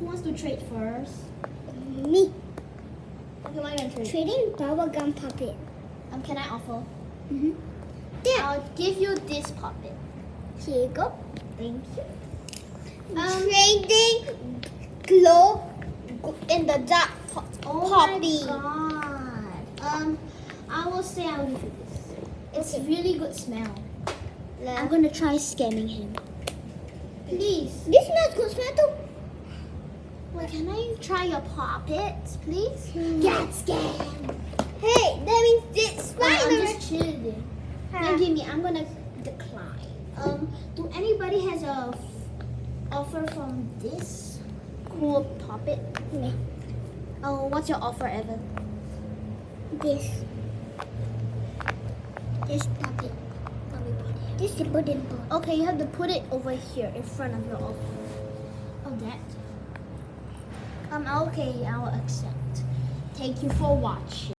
Who wants to trade first? Me. Okay, what are you gonna trade? Trading bubblegum puppet. Can I offer? Mm-hmm. Yeah. I'll give you this puppet. Here you go. Thank you. Trading glow in the dark puppy. My God. I will say I'll give you this. It's really good smell. I'm gonna try scamming him. Please. This smells good smell too. Wait, can I try your puppet, please? Get scammed. Hey, that means it's fine. I'm just chilling. Now give me. I'm gonna decline. Do anybody has a offer from this cool puppet? Me. Oh, what's your offer, Evan? This puppet. This is wooden ball. Okay, you have to put it over here in front of your offer. Oh, that. Okay, I will accept. Thank you for watching.